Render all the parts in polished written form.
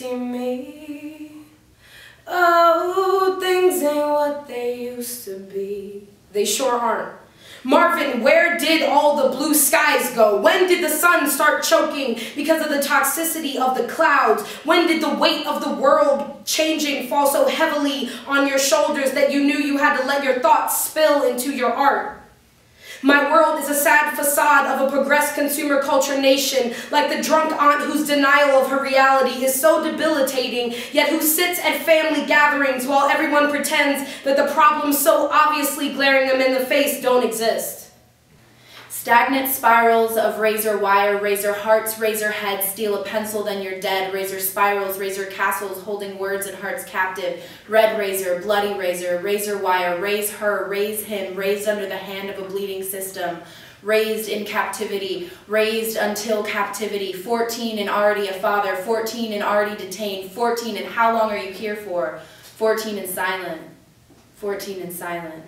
mercy me. Oh, things ain't what they used to be. They sure aren't. Marvin, where did all the blue skies go? When did the sun start choking because of the toxicity of the clouds? When did the weight of the world changing fall so heavily on your shoulders that you knew you had to let your thoughts spill into your art? My world is a sad facade of a progressed consumer culture nation, like the drunk aunt whose denial of her reality is so debilitating, yet who sits at family gatherings while everyone pretends that the problems so obviously glaring them in the face don't exist. Stagnant spirals of razor wire, razor hearts, razor heads, steal a pencil, then you're dead. Razor spirals, razor castles, holding words and hearts captive. Red razor, bloody razor, razor wire, raise her, raise him, raised under the hand of a bleeding system. Raised in captivity, raised until captivity. 14 and already a father, 14 and already detained. 14 and how long are you here for? 14 and silent, 14 and silent.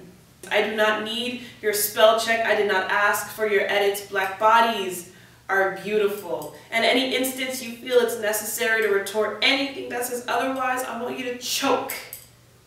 I do not need your spell check. I did not ask for your edits. Black bodies are beautiful. And any instance you feel it's necessary to retort anything that says otherwise, I want you to choke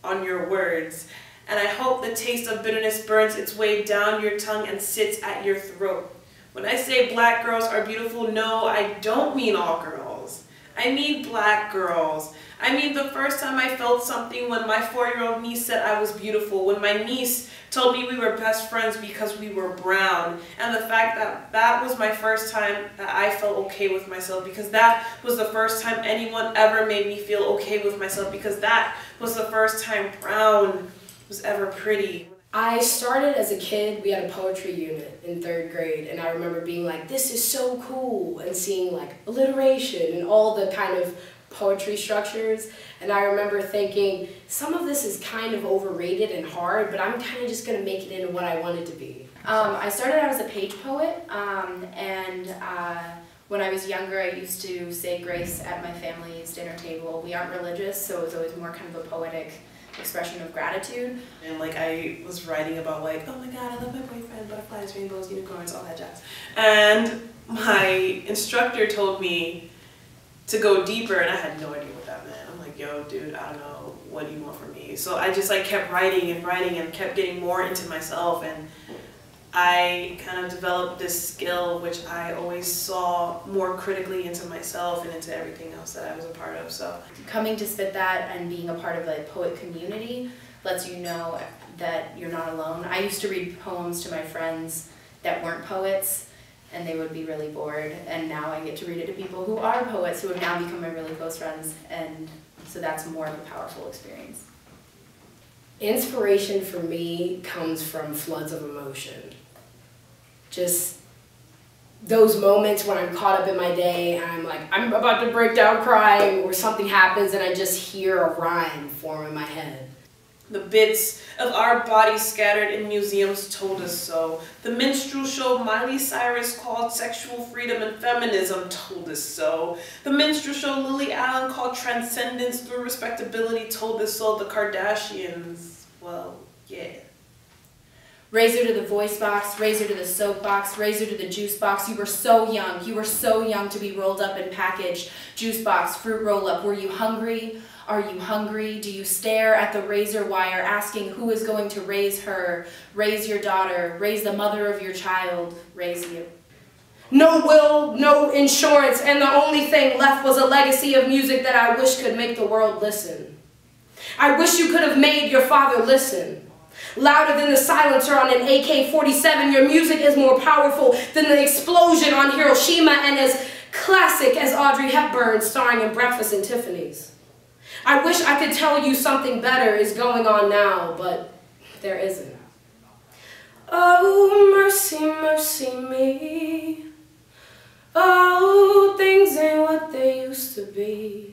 on your words. And I hope the taste of bitterness burns its way down your tongue and sits at your throat. When I say black girls are beautiful, no, I don't mean all girls. I mean black girls. I mean the first time I felt something when my 4-year-old niece said I was beautiful, when my niece told me we were best friends because we were brown, and the fact that that was my first time that I felt okay with myself, because that was the first time anyone ever made me feel okay with myself, because that was the first time brown was ever pretty. I started as a kid. We had a poetry unit in 3rd grade, and I remember being like, this is so cool, and seeing like alliteration and all the kind of poetry structures, and I remember thinking, some of this is kind of overrated and hard, but I'm kind of just going to make it into what I want it to be. I started out as a page poet, and when I was younger I used to say grace at my family's dinner table. We aren't religious, so it was always more kind of a poetic expression of gratitude. And like I was writing about like, oh my god, I love my boyfriend, butterflies, rainbows, unicorns, all that jazz. And my instructor told me to go deeper, and I had no idea what that meant. I'm like, yo, dude, I don't know, what do you want from me? So I just like kept writing and writing and kept getting more into myself, and I kind of developed this skill which I always saw more critically into myself and into everything else that I was a part of. So coming to spit that and being a part of a poet community lets you know that you're not alone. I used to read poems to my friends that weren't poets, and they would be really bored, and now I get to read it to people who are poets, who have now become my really close friends, and so that's more of a powerful experience. Inspiration for me comes from floods of emotion. Just those moments when I'm caught up in my day and I'm like, I'm about to break down crying, or something happens and I just hear a rhyme form in my head. The bits of our bodies scattered in museums told us so. The minstrel show Miley Cyrus called sexual freedom and feminism told us so. The minstrel show Lily Allen called transcendence through respectability told us so. The Kardashians, well, yeah. Razor to the voice box, razor to the soapbox, razor to the juice box. You were so young. You were so young to be rolled up and packaged. Juice box, fruit roll up. Were you hungry? Are you hungry? Do you stare at the razor wire asking who is going to raise her? Raise your daughter. Raise the mother of your child. Raise you. No will, no insurance, and the only thing left was a legacy of music that I wish could make the world listen. I wish you could have made your father listen. Louder than the silencer on an AK-47, your music is more powerful than the explosion on Hiroshima, and as classic as Audrey Hepburn starring in Breakfast at Tiffany's. I wish I could tell you something better is going on now, but there isn't. Oh, mercy, mercy me. Oh, things ain't what they used to be.